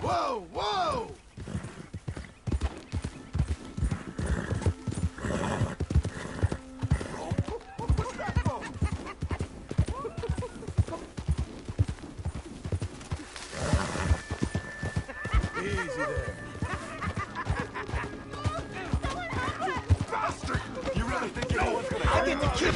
Whoa, whoa! Easy there. Bastard! You really think anyone's gonna hurt you? I get the kill!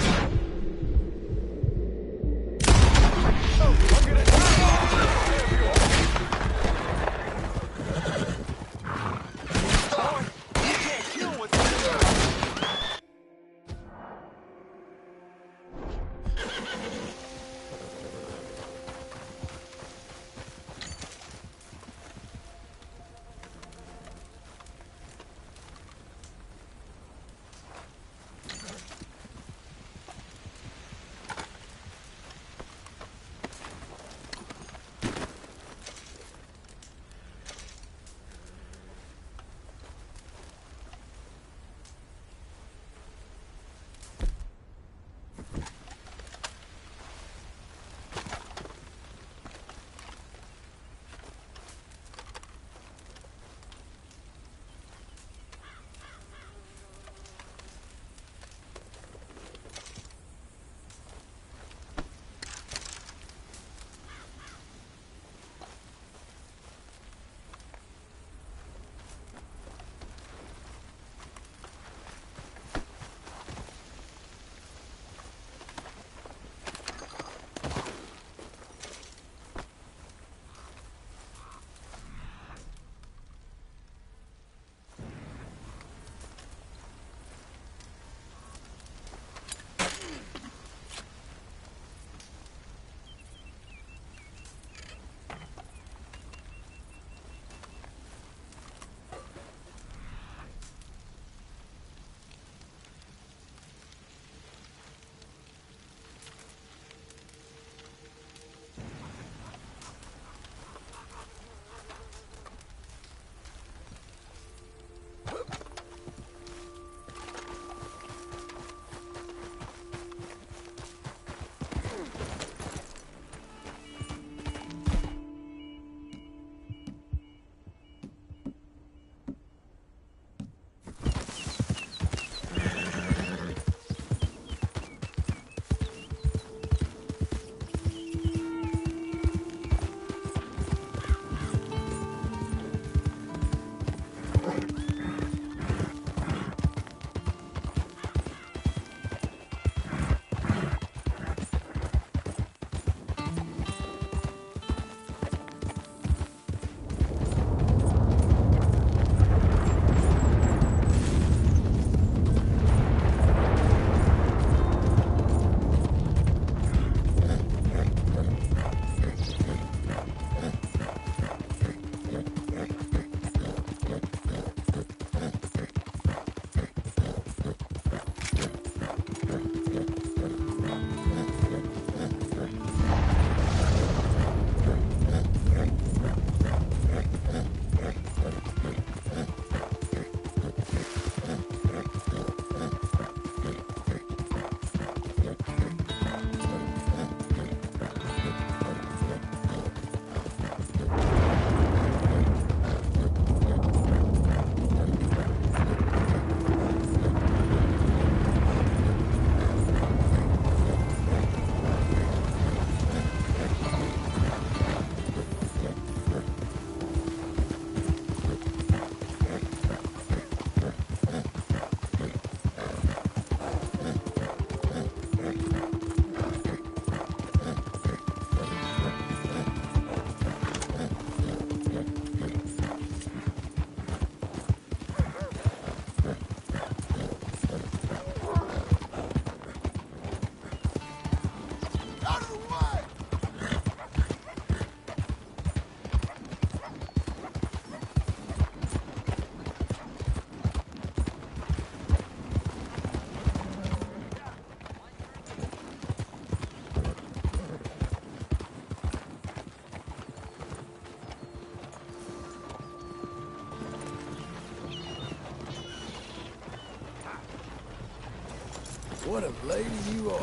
What a lady you are.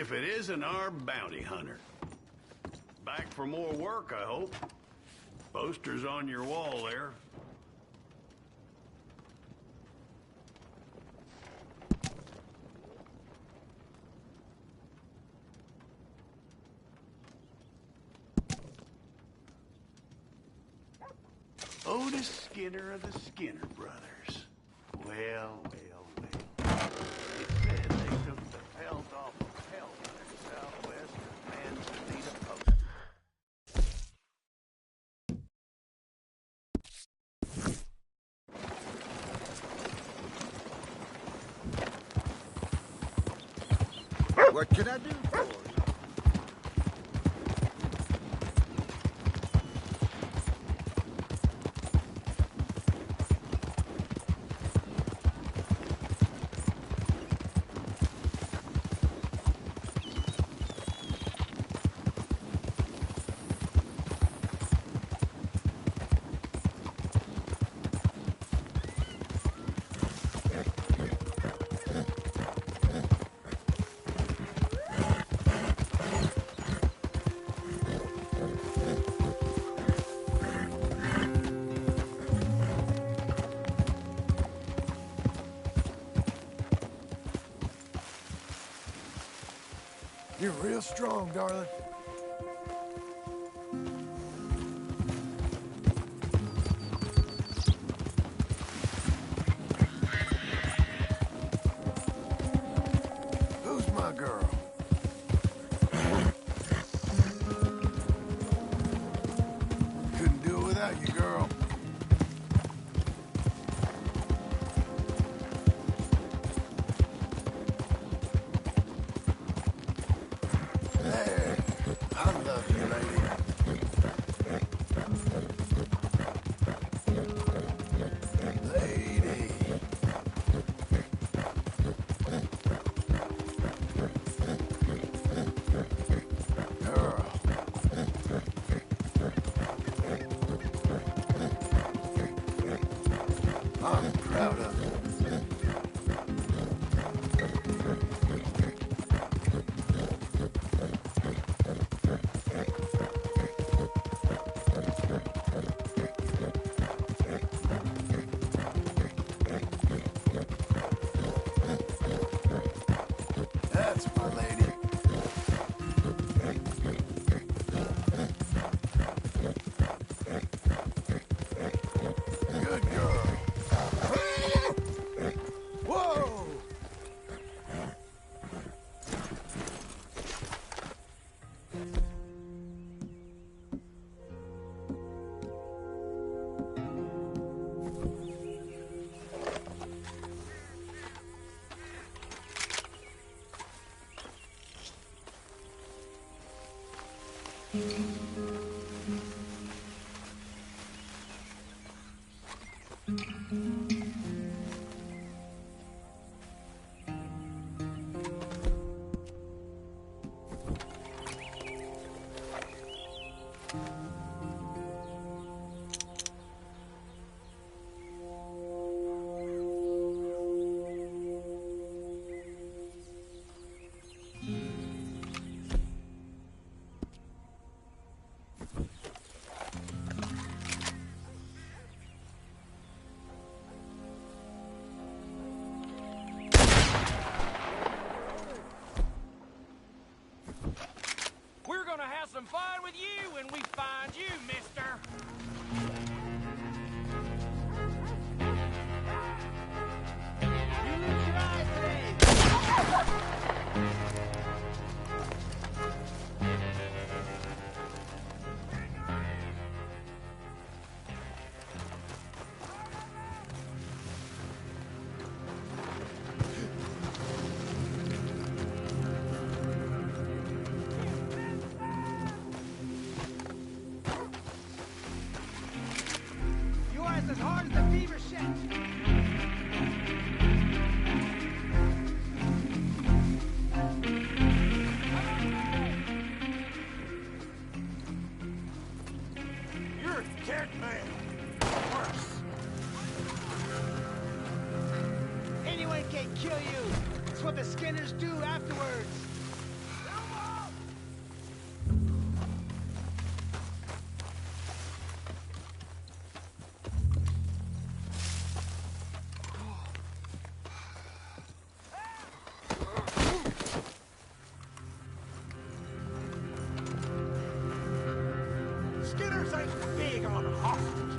if it isn't our bounty hunter. Back for more work, I hope. Poster's on your wall there. Otis Skinner of the Skinner Brothers. Well. It said they took the pelt off of pelt southwest of Manzanita Post. What can I do for you? You're real strong, darling. Who's my girl? Couldn't do it without you, girl. There. I love you, lady. Lady. Girl. I'm proud of you. That's my lady. Good girl. Whoa! We're gonna have some fun with you when we find you, mister. As hard as the fever shit. You're a dead man. Worse. Anyone can kill you. It's what the Skinners do afterwards. Boomers ain't big on hostages.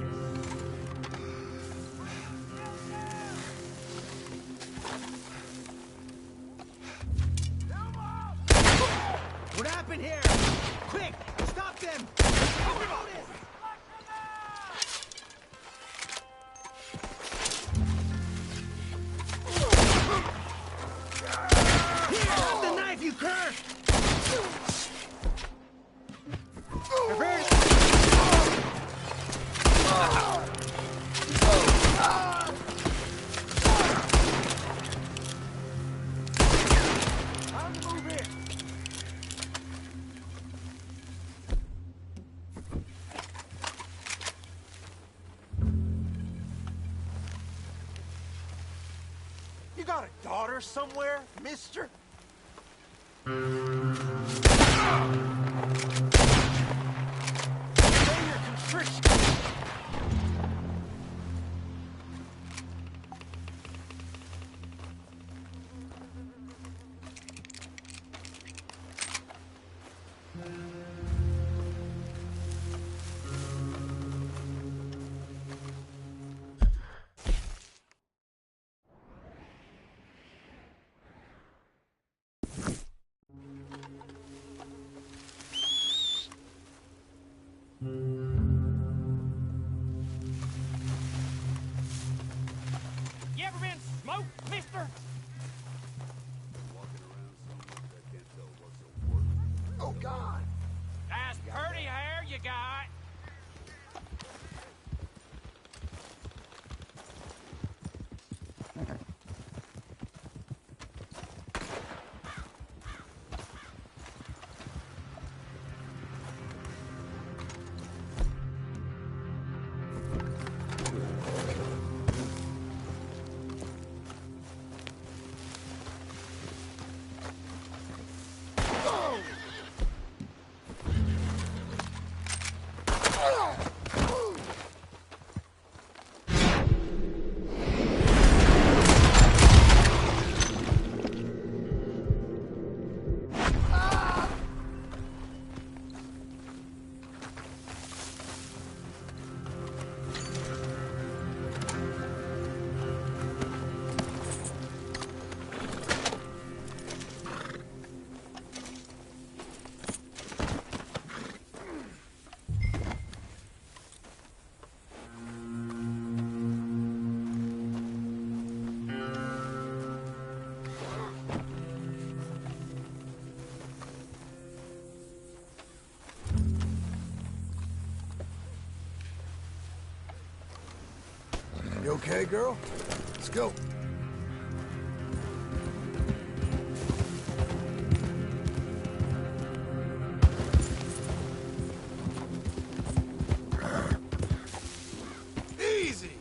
What happened here? Quick! Stop them! Here, have the knife, you cur! Reverse! Time to move in. You got a daughter somewhere, mister? Say your contrition. You ever been smoked, mister? Oh, God! That's pretty hair you got. You okay, girl? Let's go. Easy!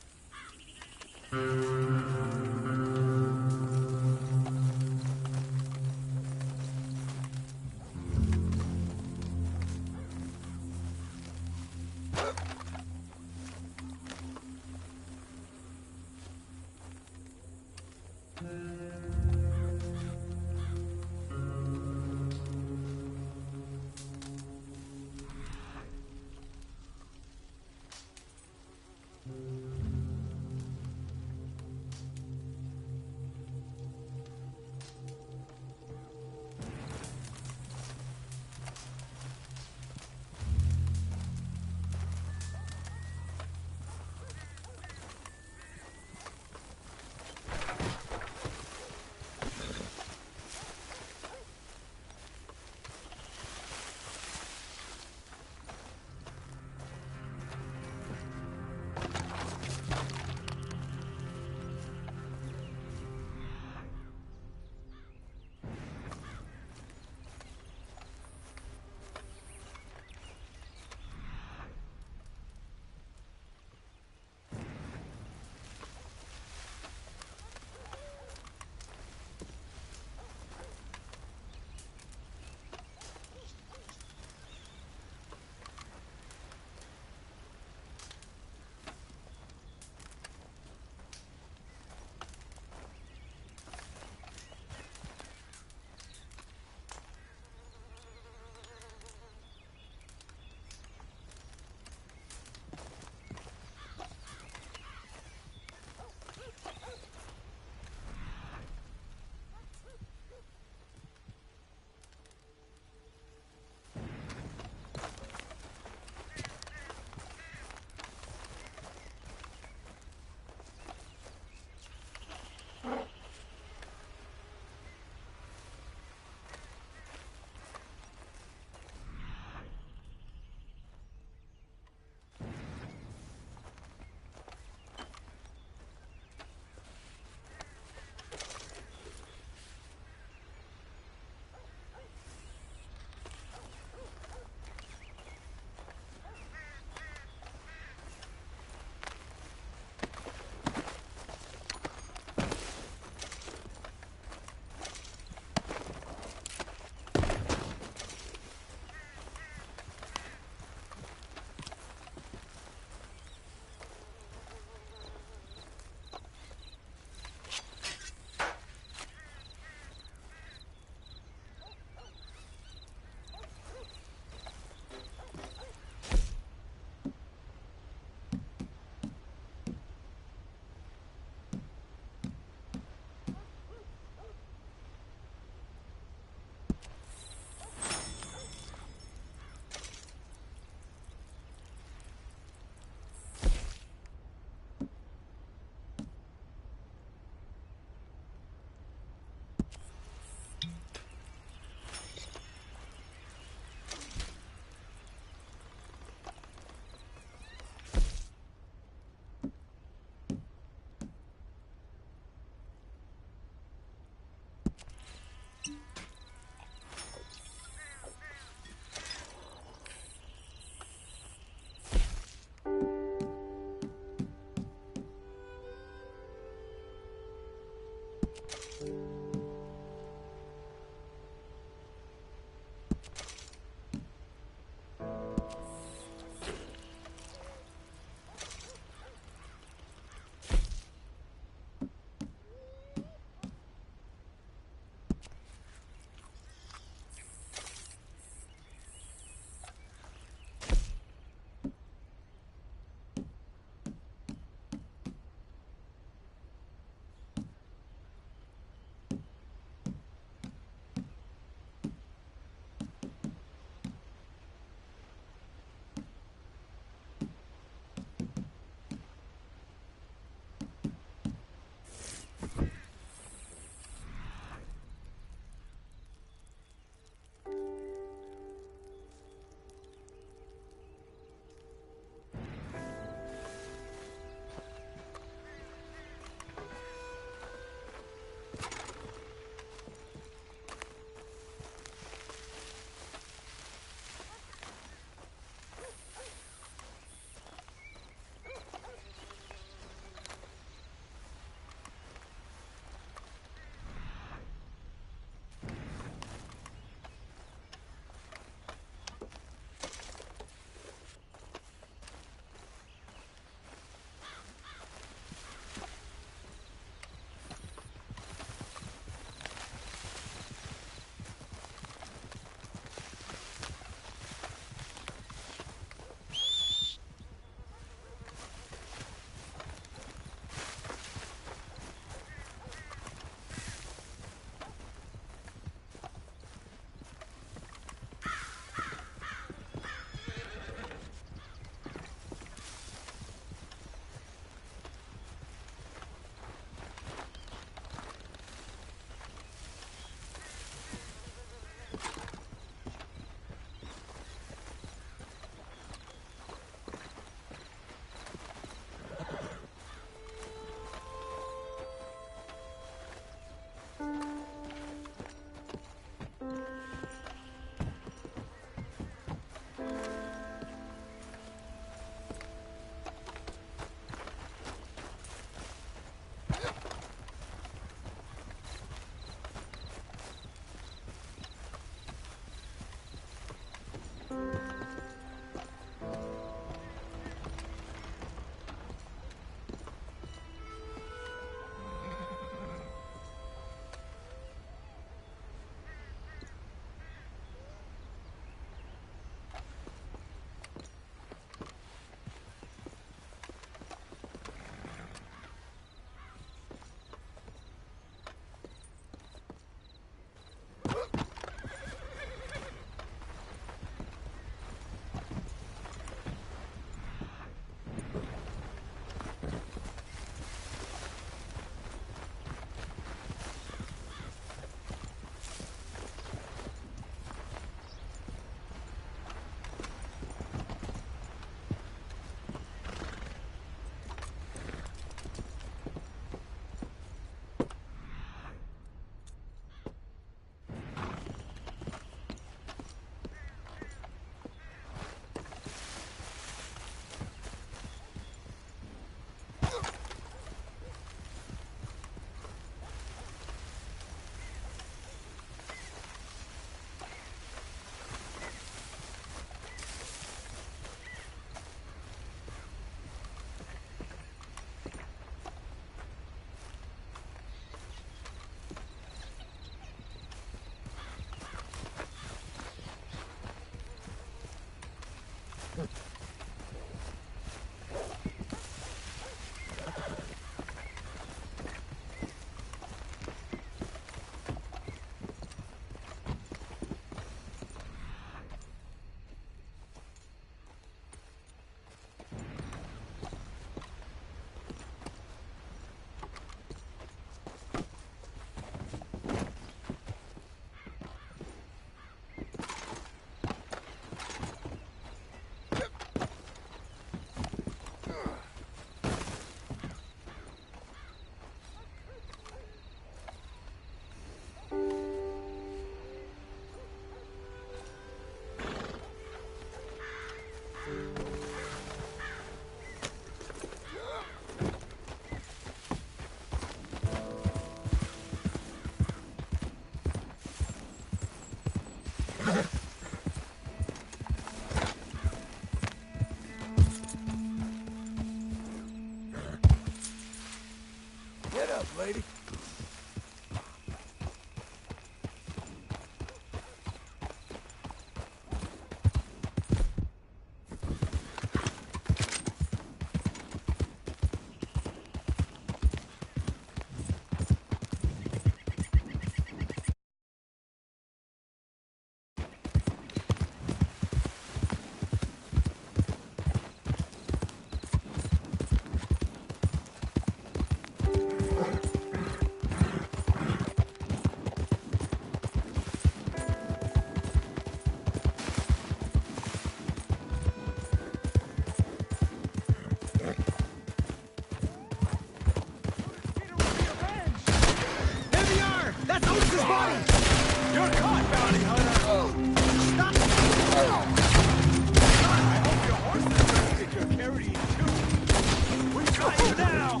Got you now!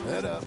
Head up.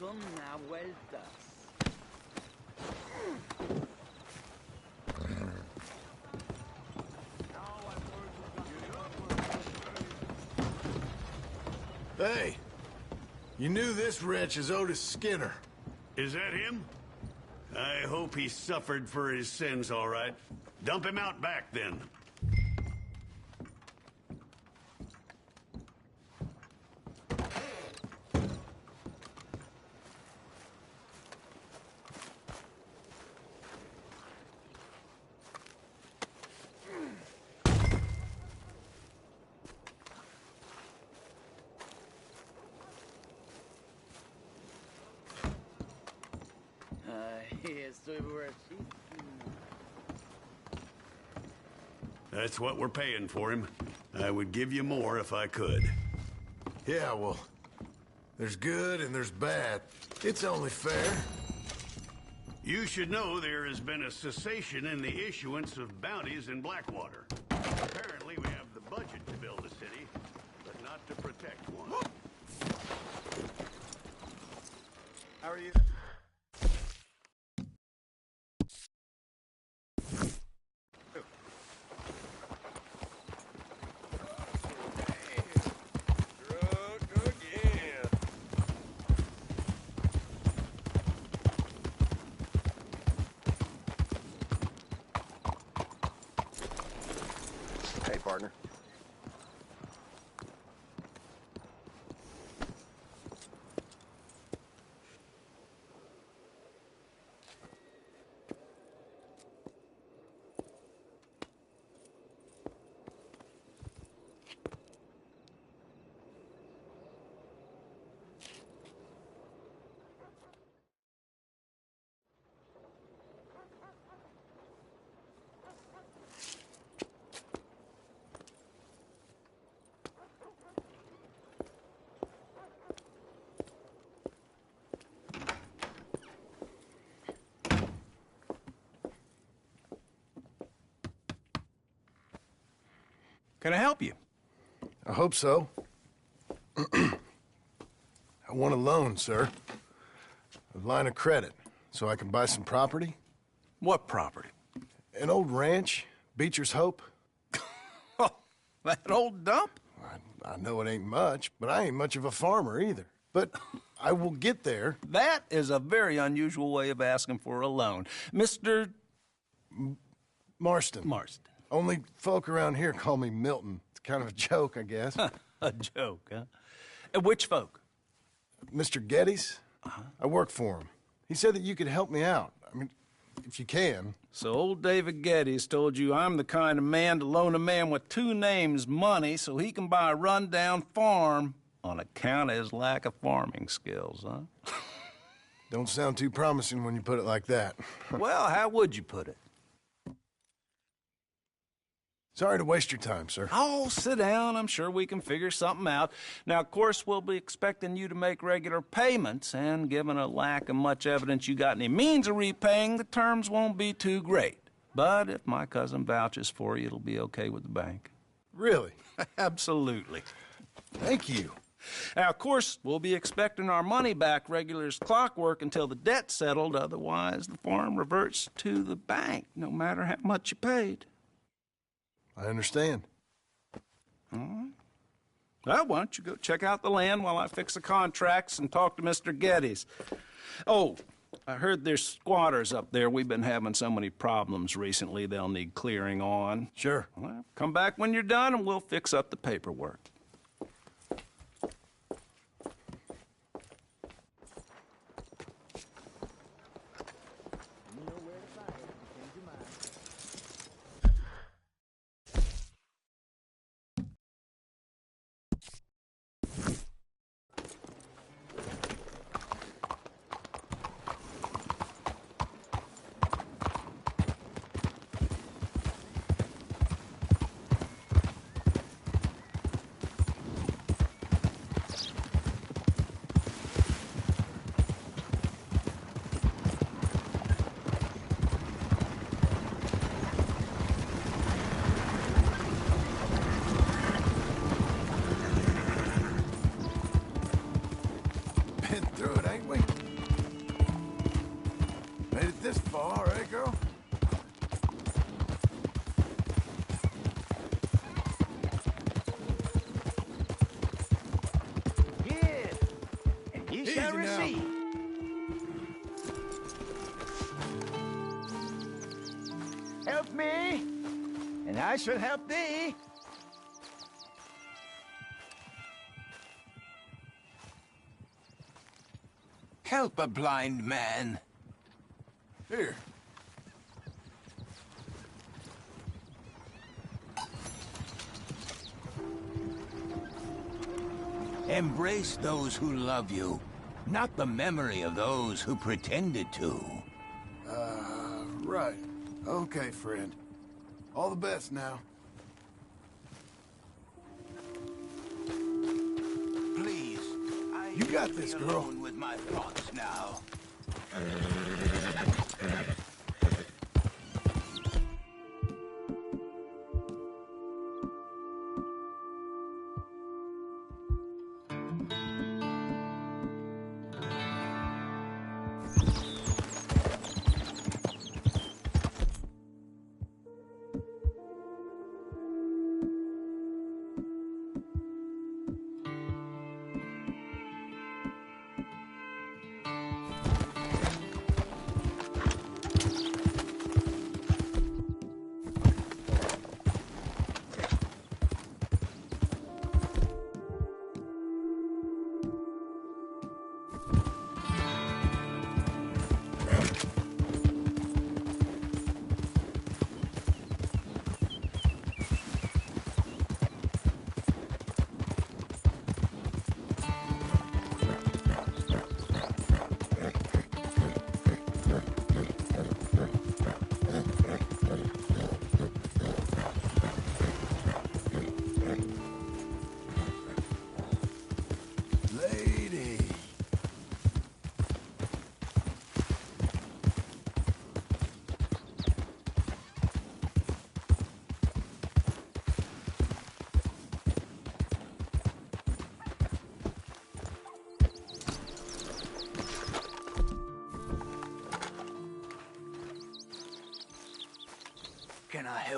Una vueltas. Hey, you knew this wretch is Otis Skinner. Is that him? I hope he suffered for his sins, all right. Dump him out back, then. Estoy borrachísimo. That's what we're paying for him. I would give you more if I could. Yeah, well, there's good and there's bad. It's only fair. You should know there has been a cessation in the issuance of bounties in Blackwater. Apparently, we have the budget to build a city, but not to protect one. How are you? Drunk again. partner. Can I help you? I hope so. I want a loan, sir. A line of credit, so I can buy some property. What property? An old ranch, Beecher's Hope. Oh, that old dump? I know it ain't much, but I ain't much of a farmer either. But I will get there. That is a very unusual way of asking for a loan. Mr. Marston. Marston. Only folk around here call me Milton. It's kind of a joke, I guess. A joke, huh? And which folk? Mr. Geddes? I work for him. He said that you could help me out. I mean, if you can. So old David Geddes told you I'm the kind of man to loan a man with two names money so he can buy a rundown farm on account of his lack of farming skills, huh? Don't sound too promising when you put it like that. Well, how would you put it? Sorry to waste your time, sir. Oh, sit down. I'm sure we can figure something out. Now, of course, we'll be expecting you to make regular payments, and given a lack of much evidence you got any means of repaying, the terms won't be too great. But if my cousin vouches for you, it'll be okay with the bank. Really? Absolutely. Thank you. Now, of course, we'll be expecting our money back regular as clockwork until the debt's settled. Otherwise, the farm reverts to the bank, no matter how much you paid. I understand. All right. Well, why don't you go check out the land while I fix the contracts and talk to Mr. Geddes. Oh, I heard there's squatters up there. We've been having so many problems recently, they'll need clearing on. Sure. Well, come back when you're done and we'll fix up the paperwork. Been through it, ain't we? Made it this far, eh, girl? Give, and you shall Easy now. receive. Help me, and I shall help thee. Help a blind man. Here. Embrace those who love you, not the memory of those who pretended to. Right. Okay, friend. All the best now. Please, I You got will be this, girl. alone with my thoughts now.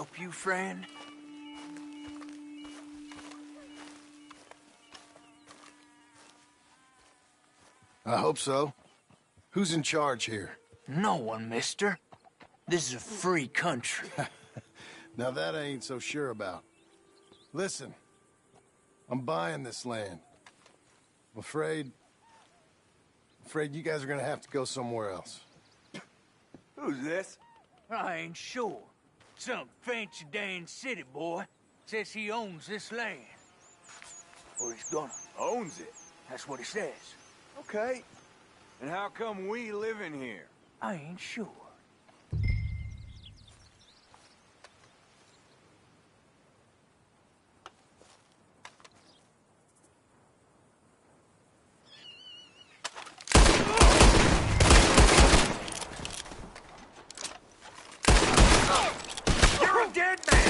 help you, friend? I hope so. Who's in charge here? No one, mister. This is a free country. Now that I ain't so sure about. Listen, I'm buying this land. I'm afraid you guys are gonna have to go somewhere else. Who's this? I ain't sure. Some fancy Dan city boy says he owns this land. Or he's gonna. Owns it? That's what he says. Okay. And how come we live in here? I ain't sure. You're a dead man!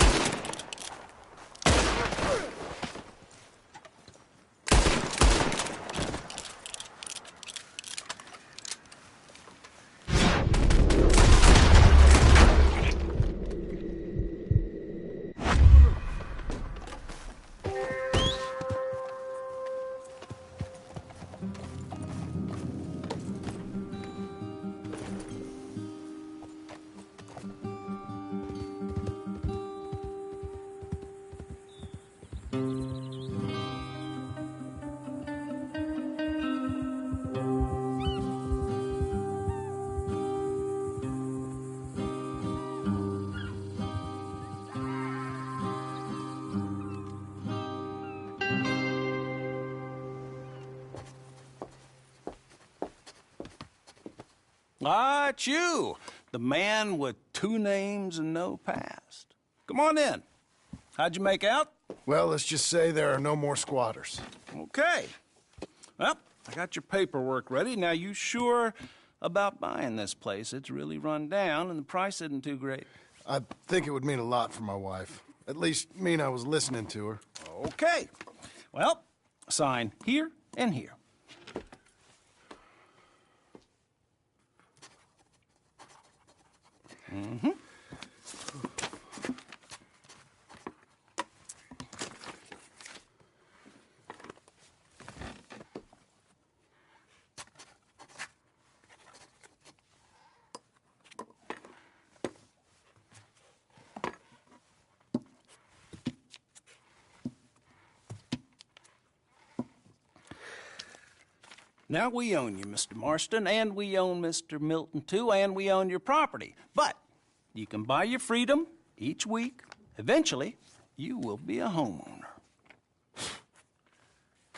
Ah, it's you, the man with 2 names and no past. Come on in. How'd you make out? Well, let's just say there are no more squatters. Okay. Well, I got your paperwork ready. Now, you sure about buying this place? It's really run down, and the price isn't too great. I think it would mean a lot for my wife. At least mean I was listening to her. Okay. Well, sign here and here. Mm-hmm. Now, we own you, Mr. Marston, and we own Mr. Milton, too, and we own your property. But you can buy your freedom each week. Eventually, you will be a homeowner.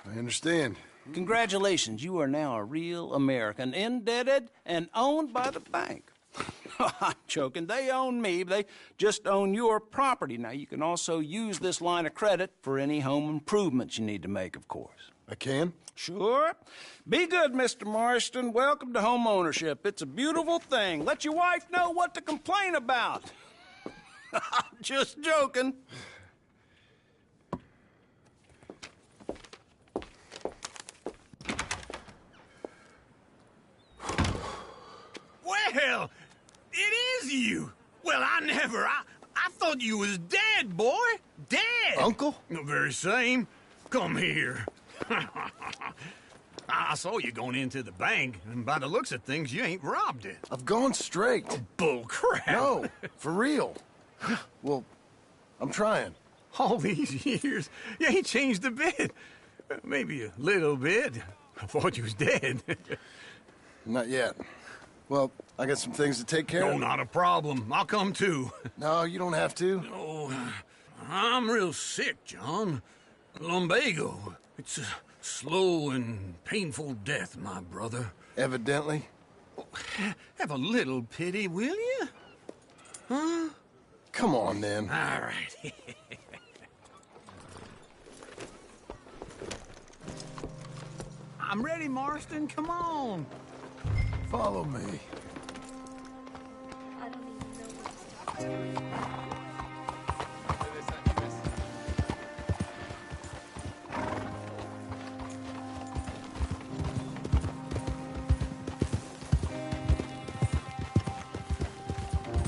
I understand. Congratulations, you are now a real American, indebted and owned by the bank. I'm joking. They own me. They just own your property. Now, you can also use this line of credit for any home improvements you need to make, of course. I can? Sure. Be good, Mr. Marston. Welcome to home ownership. It's a beautiful thing. Let your wife know what to complain about. I'm just joking. Well, it is you. Well, I thought you was dead, boy. Dead. Uncle? The very same. Come here. I saw you going into the bank, and by the looks of things, you ain't robbed it. I've gone straight. Bull crap. No, for real. Well, I'm trying. All these years, you ain't changed a bit. Maybe a little bit. I thought you was dead. Not yet. Well, I got some things to take care No, of. not a problem. I'll come too. No, you don't have to. Oh, I'm real sick, John. Lumbago. It's a slow and painful death, my brother. Evidently. Have a little pity, will you? Huh? Come on, then. All right. I'm ready, Marston. Come on. Follow me. I don't even know what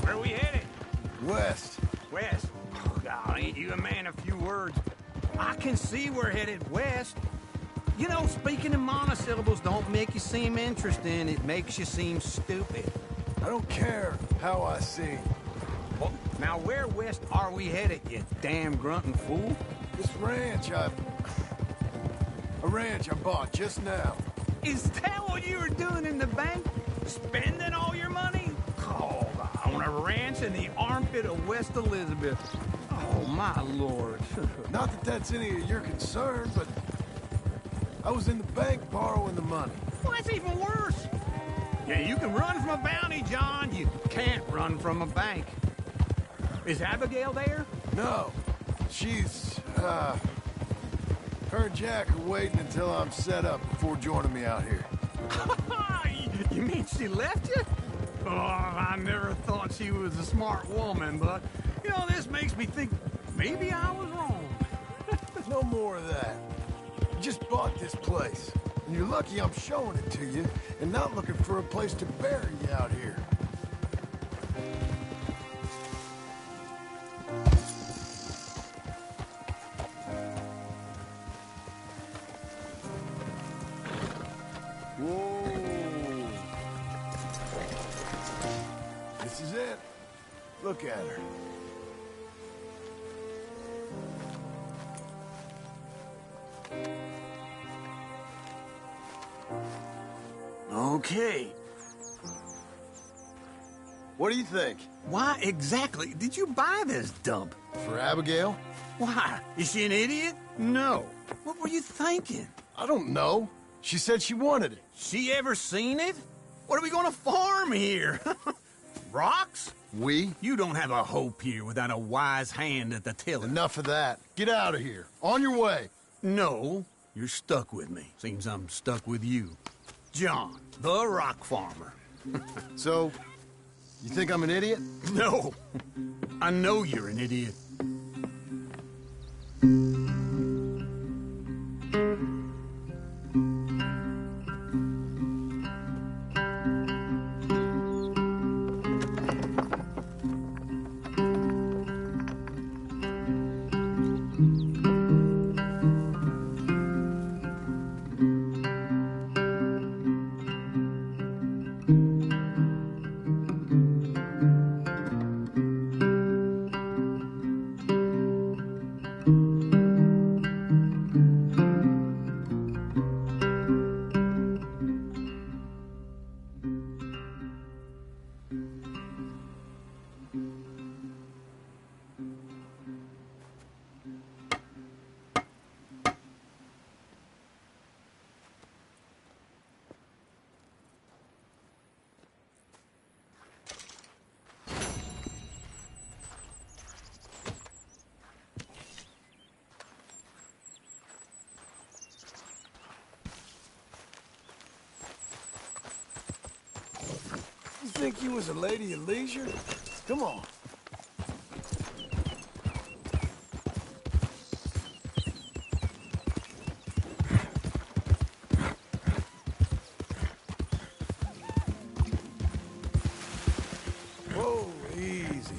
Where we headed? West. West. ain't you a man of few words? I can see we're headed west. You know, speaking in monosyllables don't make you seem interesting. It makes you seem stupid. I don't care how I sing. Well, now where west are we headed, you damn grunting fool? This ranch a ranch I bought just now. Is that what you were doing in the bank? Spending all your money? Oh, on a ranch in the armpit of West Elizabeth. Oh, my lord. Not that that's any of your concern, but I was in the bank borrowing the money. Well, that's even worse. Yeah, you can run from a bounty, John. You can't run from a bank. Is Abigail there? No. She's, her and Jack are waiting until I'm set up before joining me out here. You mean she left you? Oh, I never thought she was a smart woman, but, you know, this makes me think maybe I was wrong. No more of that. You just bought this place, and you're lucky I'm showing it to you and not looking for a place to bury you out here. Whoa. This is it. Look at her. Okay. What do you think? Why exactly did you buy this dump? For Abigail? Why? Is she an idiot? No. What were you thinking? I don't know. She said she wanted it. She ever seen it? What are we gonna farm here? Rocks? We? You don't have a hope here without a wise hand at the tiller. Enough of that. Get out of here. On your way. No, you're stuck with me. Seems I'm stuck with you. John, the rock farmer. So, you think I'm an idiot? No. I know you're an idiot. You think you was a lady of leisure? Come on. Whoa, easy.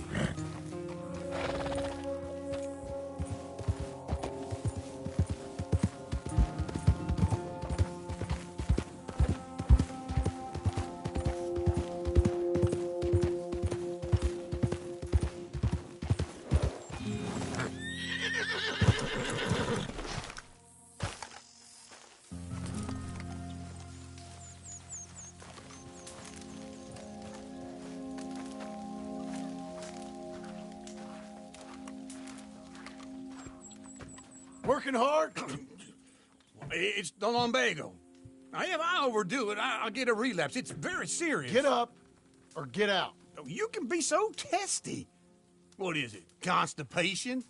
Working hard? It's the lumbago. Now, if I overdo it, I'll get a relapse. It's very serious. Get up or get out. You can be so testy. What is it, constipation?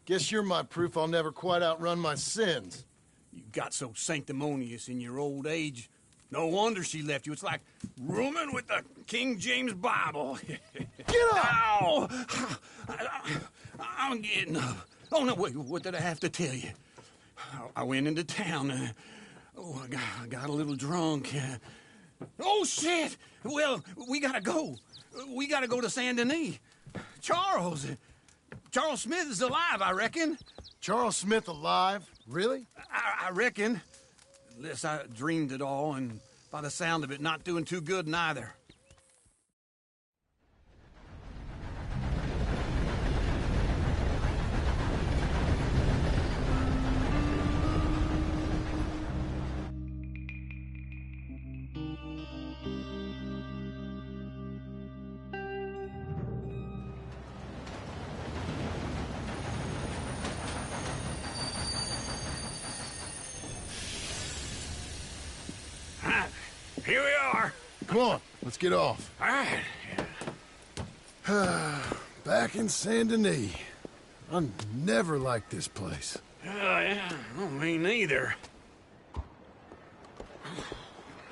Guess you're my proof I'll never quite outrun my sins. You got so sanctimonious in your old age. No wonder she left you. It's like rooming with the King James Bible. Get up! Ow! I'm getting up. Oh, no, wait, what did I have to tell you? I went into town. I got a little drunk. Oh, shit! Well, we gotta go. We gotta go to Saint Denis. Charles, Charles Smith is alive, I reckon. Charles Smith alive? Really? I reckon. Unless I dreamed it all, and by the sound of it, not doing too good neither. Here we are. Come on, let's get off. All right. Back in Saint Denis. I never liked this place. Yeah, well, me neither.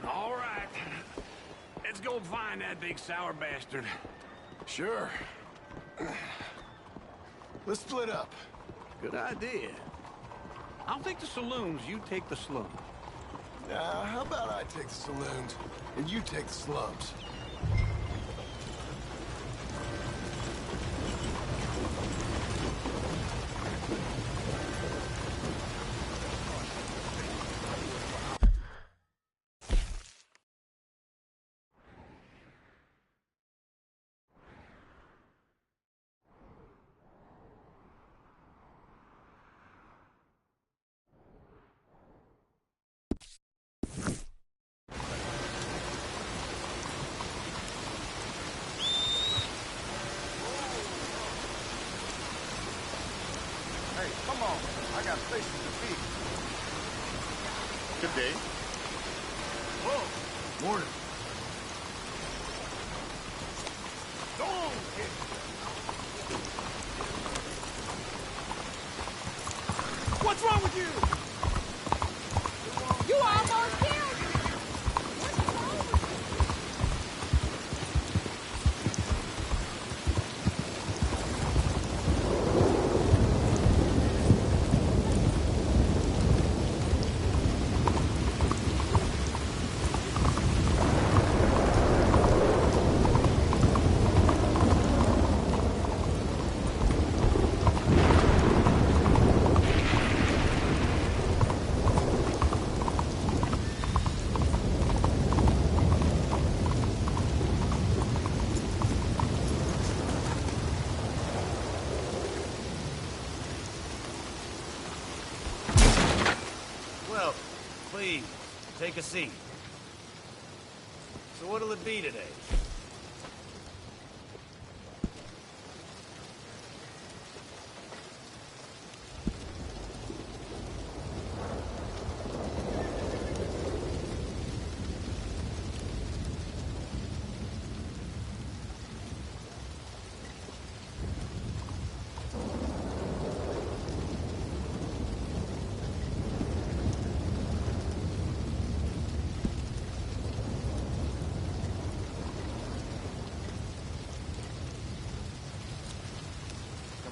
All right. Let's go find that big sour bastard. Sure. Let's split up. Good idea. I'll take the saloons, you take the slums. How about I take the saloons and you take the slums? Hey, come on. I got places to be. Good day. Whoa! Morning. What's wrong with you? You almost killed me. What's wrong with Well, please, take a seat. So what'll it be today?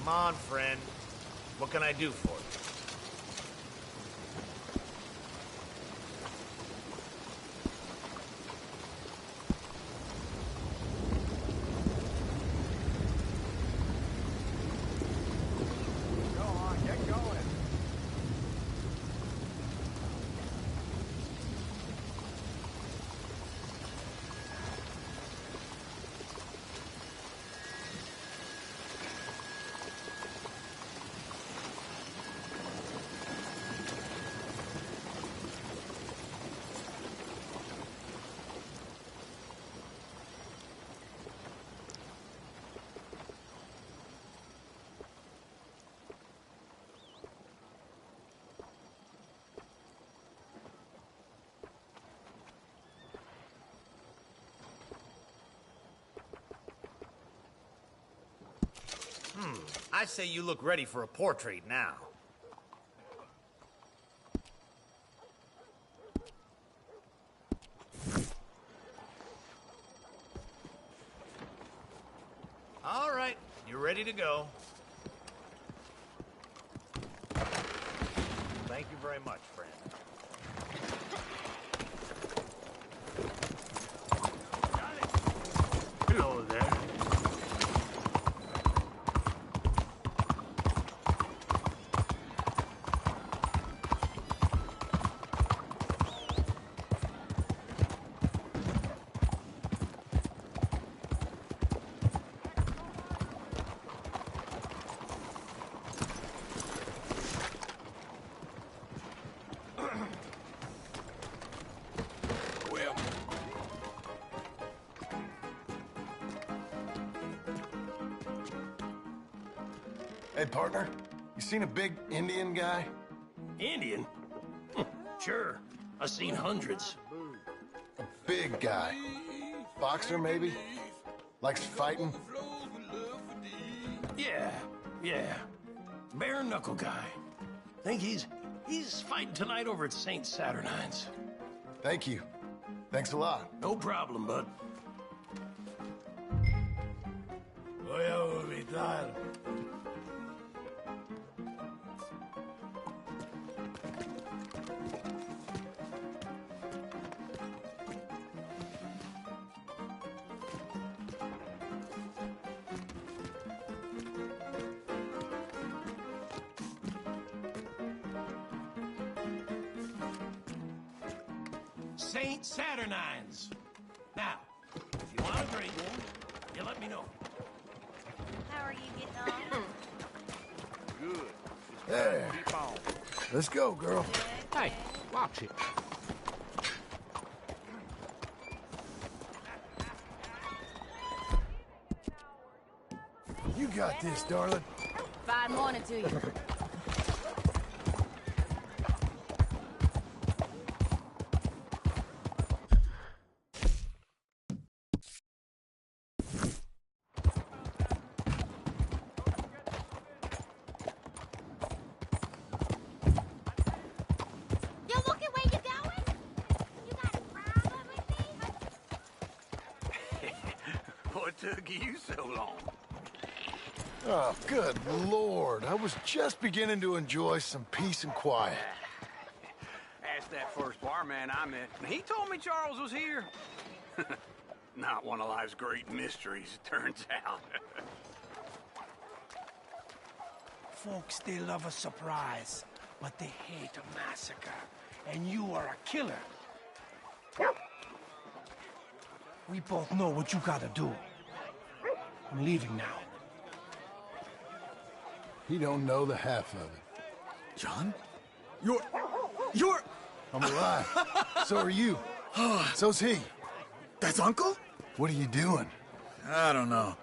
Come on, friend. What can I do for you? Go on, get going. I say you look ready for a portrait now. All right, you're ready to go. Thank you very much, friend. Hello there. Hey, partner, you seen a big Indian guy? Indian? Sure. I've seen hundreds. A big guy. Boxer, maybe? Likes fighting? Yeah. Bare knuckle guy. Think he's fighting tonight over at St. Saturnine's. Thank you. Thanks a lot. No problem, bud. Voy a vomitar. St. Saturnine's. Now, if you want a drink, you let me know. How are you getting on? Good. There. Keep on. Let's go, girl. Hey, watch it. You got this, darling. Fine morning to you. You looking where you going? You got a problem with me? What took you so long? Oh, good Lord. I was just beginning to enjoy some peace and quiet. Asked that first barman I met, and he told me Charles was here. Not one of life's great mysteries, it turns out. Folks, they love a surprise, but they hate a massacre. And you are a killer. We both know what you gotta do. I'm leaving now. He don't know the half of it. John? You're... I'm alive. So are you. So's he. That's Uncle? What are you doing? I don't know.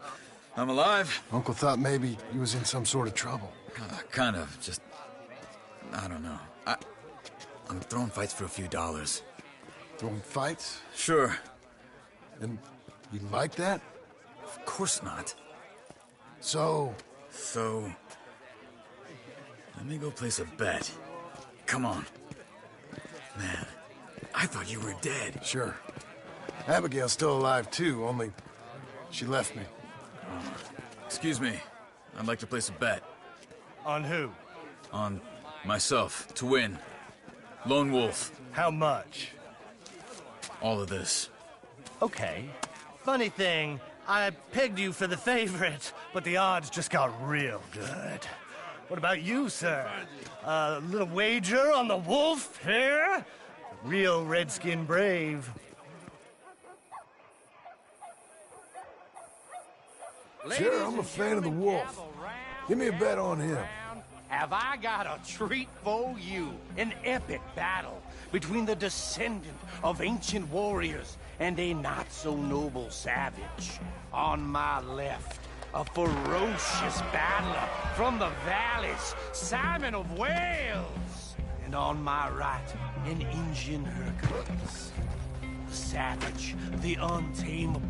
I'm alive. Uncle thought maybe he was in some sort of trouble. Kind of. Just... I don't know. I'm throwing fights for a few dollars. Throwing fights? Sure. And you like that? Of course not. So, let me go place a bet. Come on. Man, I thought you were dead. sure. Abigail's still alive too, only she left me. Excuse me. I'd like to place a bet. On who? On myself, to win. Lone Wolf. How much? All of this. Okay. Funny thing, I pegged you for the favorite, but the odds just got real good. What about you, sir? A little wager on the wolf here? Real redskin brave. Sure, I'm a fan of the wolf. Give me a bet on him. Have I got a treat for you? An epic battle between the descendant of ancient warriors and a not-so-noble savage. On my left, a ferocious battler from the valleys, Simon of Wales. And on my right, an Indian Hercules. The savage, the untamable,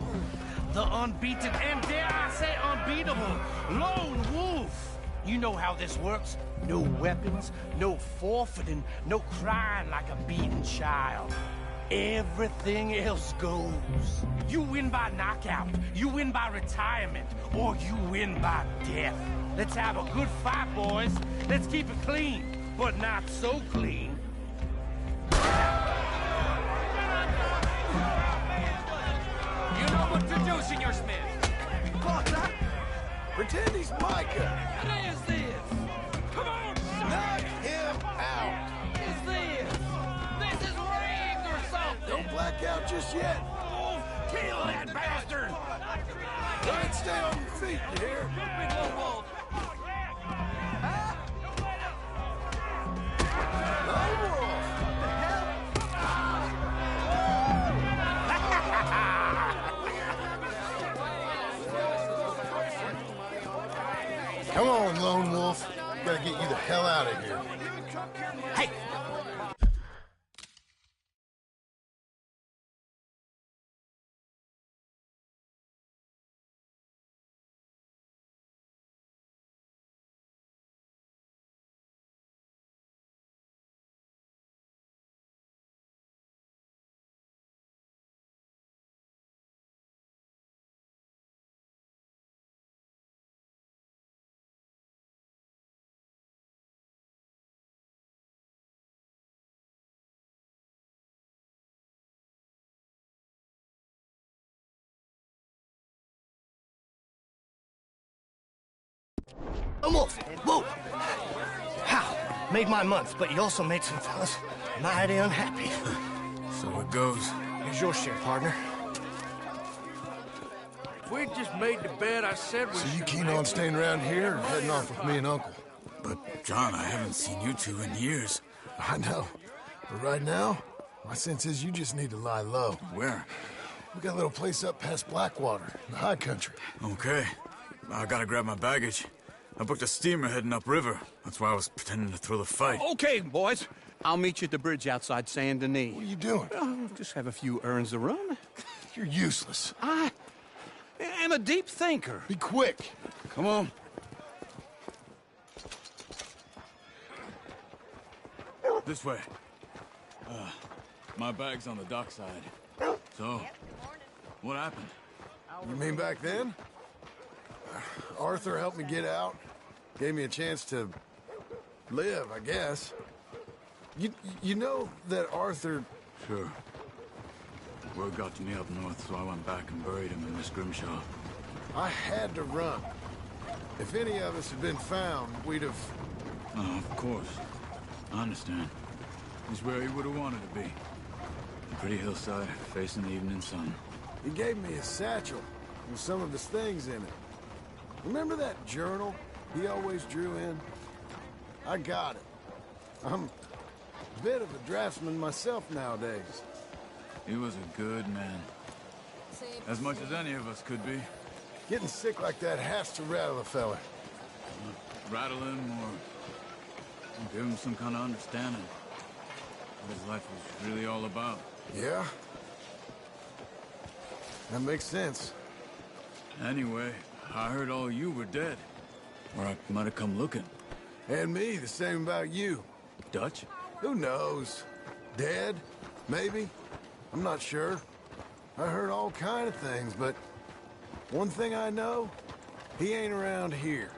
the unbeaten, and dare I say unbeatable, Lone Wolf. You know how this works. No weapons, no forfeiting, no crying like a beaten child. Everything else goes. You win by knockout, you win by retirement, or you win by death. Let's have a good fight, boys. Let's keep it clean, but not so clean. You know what to do, Senor Smith. What? Pretend he's Micah. What is this? Come on, Knock him out. What is this? This is rigged or something. Don't black out just yet. Oh, kill that bastard. Try and stay on your feet, you hear? Big Lone Wolf. Lone Wolf. Come on, Lone Wolf. gotta get you the hell out of here. Hey! Almost. Whoa! How? Made my month, but you also made some fellas mighty unhappy. So it goes. Here's your share, partner. We just made the bed I said we So you keen on staying around here or heading off with me and Uncle? But, John, I haven't seen you two in years. I know. But right now, my sense is you just need to lie low. Where? We got a little place up past Blackwater, in the high country. Okay. I gotta grab my baggage. I booked a steamer heading upriver. That's why I was pretending to throw the fight. Okay, boys. I'll meet you at the bridge outside Saint Denis. What are you doing? Oh, just have a few errands to run. You're useless. I am a deep thinker. Be quick. Come on. This way. My bag's on the dockside. So, what happened? You mean back then? Arthur helped me get out. Gave me a chance to live, I guess. You know that Arthur... Sure. Word got to me up north, so I went back and buried him in Miss Grimshaw. I had to run. If any of us had been found, we'd have... Oh, of course. I understand. He's where he would have wanted to be. A pretty hillside, facing the evening sun. He gave me his satchel with some of his things in it. Remember that journal he always drew in? I got it. I'm a bit of a draftsman myself nowadays. He was a good man. As much as any of us could be. Getting sick like that has to rattle a fella. Rattle him or give him some kind of understanding. What his life was really all about. Yeah? That makes sense. Anyway, I heard all you were dead. Or I might have come looking. And me, the same about you. Dutch? Who knows? Dead? Maybe? I'm not sure. I heard all kind of things, but one thing I know, he ain't around here.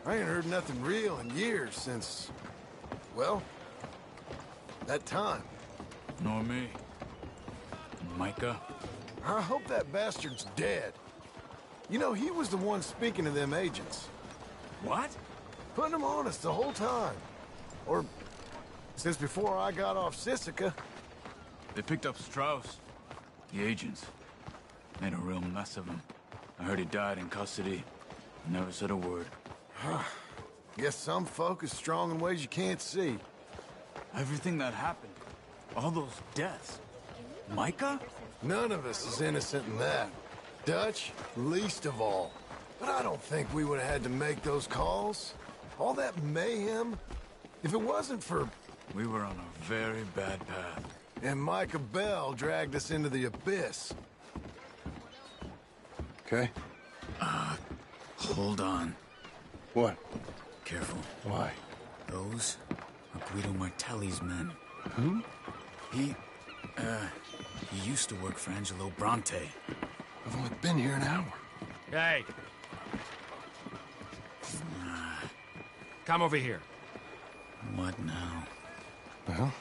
I ain't heard nothing real in years since, well, that time. Nor me. Micah? I hope that bastard's dead. You know, he was the one speaking to them agents. What? Putting them on us the whole time. Or since before I got off Sisika. They picked up Strauss. The agents. Made a real mess of him. I heard he died in custody. Never said a word. Guess some folk is strong in ways you can't see. Everything that happened. All those deaths. Micah? None of us is innocent in that. Dutch, least of all. But I don't think we would have had to make those calls. All that mayhem. If it wasn't for... We were on a very bad path. And Micah Bell dragged us into the abyss. Okay? Hold on. What? Careful. Why? Those are Guido Martelli's men. Who? He used to work for Angelo Bronte. I've only been here an hour. Hey. Come over here. What now? Well,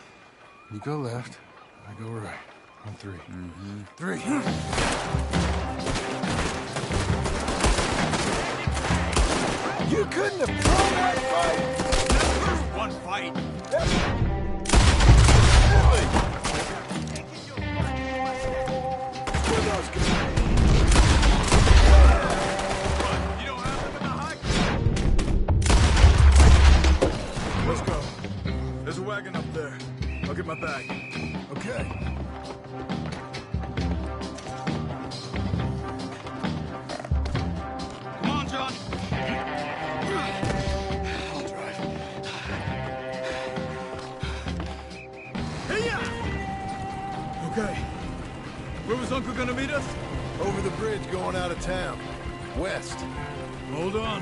you go left, I go right. On three. Mm-hmm. 3. You couldn't have thrown that fight! Never one fight! Let's go. There's a wagon up there. I'll get my bag. Okay. Come on, John. I'll drive. Okay. Where was Uncle gonna meet us? Over the bridge going out of town. West. Hold on.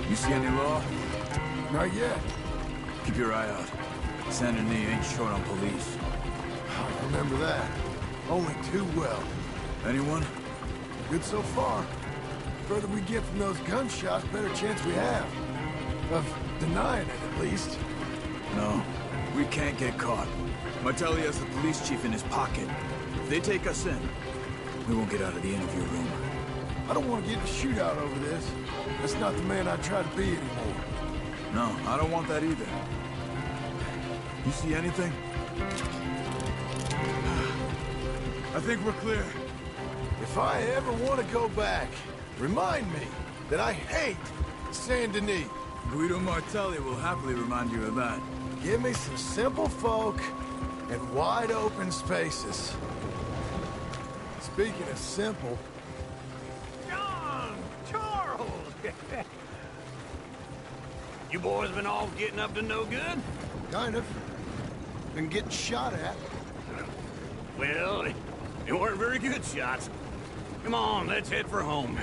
You see any law? Not yet. Keep your eye out. Saint Denis ain't short on police. I remember that. Only too well. Anyone? Good so far. Further we get from those gunshots, better chance we have. Of denying it, at least. No. We can't get caught. Martelli has the police chief in his pocket. If they take us in, we won't get out of the interview room. I don't want to get in a shootout over this. That's not the man I try to be anymore. No, I don't want that either. You see anything? I think we're clear. If I ever want to go back, remind me that I hate Saint Denis. Guido Martelli will happily remind you of that. Give me some simple folk and wide open spaces. Speaking of simple... John! Charles! You boys been all getting up to no good? Kind of. Been getting shot at. Well, they weren't very good shots. Come on, let's head for home.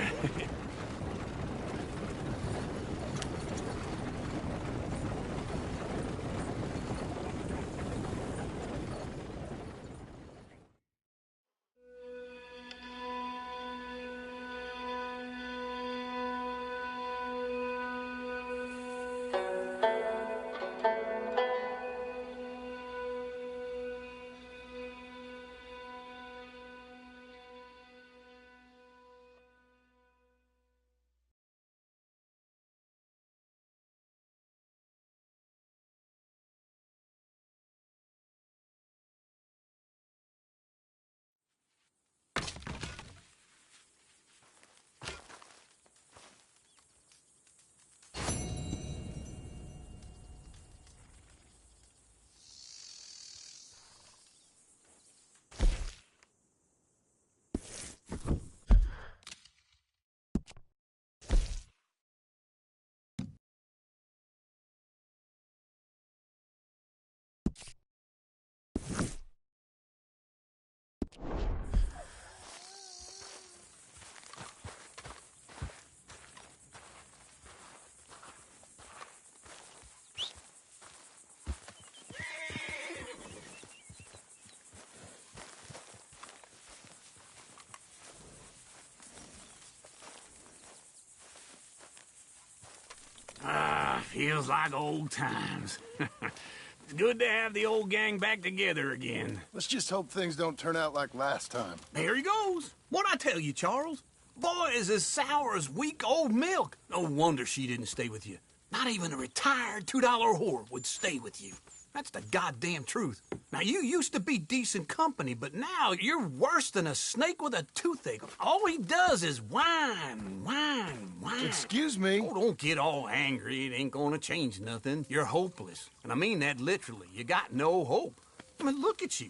Feels like old times. It's good to have the old gang back together again. Let's just hope things don't turn out like last time. There he goes. What'd I tell you, Charles? Boy is as sour as weak old milk. No wonder she didn't stay with you. Not even a retired $2 whore would stay with you. That's the goddamn truth. Now, you used to be decent company, but now you're worse than a snake with a toothache. All he does is whine, whine, whine. Excuse me? Oh, don't get all angry. It ain't gonna change nothing. You're hopeless. And I mean that literally. You got no hope. I mean, look at you.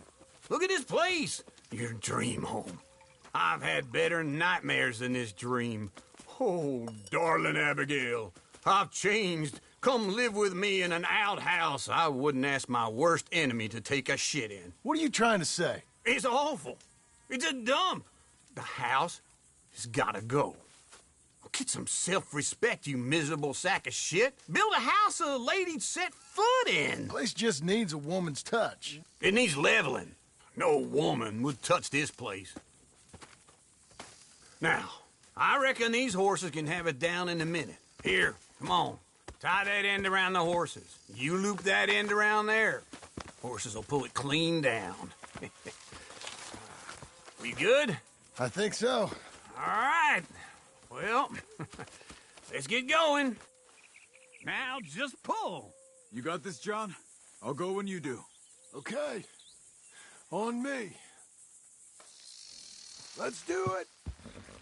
Look at this place. Your dream home. I've had better nightmares than this dream. Oh, darling Abigail, I've changed. Come live with me in an outhouse I wouldn't ask my worst enemy to take a shit in. What are you trying to say? It's awful. It's a dump. The house has gotta go. Get some self-respect, you miserable sack of shit. Build a house a lady'd set foot in. The place just needs a woman's touch. It needs leveling. No woman would touch this place. Now, I reckon these horses can have it down in a minute. Here, come on. Tie that end around the horses. You loop that end around there. Horses will pull it clean down. We good? I think so. All right. Well, let's get going. Now, just pull. You got this, John? I'll go when you do. Okay. On me. Let's do it.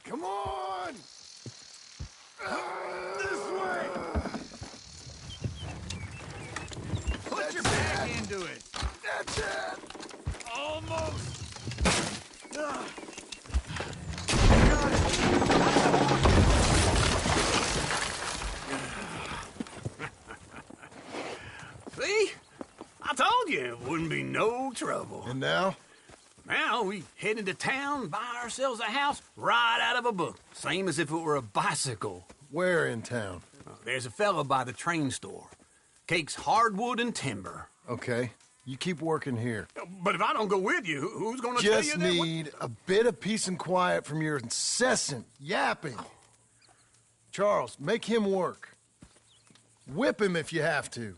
Come on! This way! Put your back into it. That's it! Almost. It wouldn't be no trouble. And now? Now we head into town, buy ourselves a house right out of a book. Same as if it were a bicycle. Where in town? There's a fella by the train store. Cakes hardwood and timber. Okay. You keep working here. But if I don't go with you, who's gonna tell you Just that? need a bit of peace and quiet from your incessant yapping. Charles, make him work. Whip him if you have to.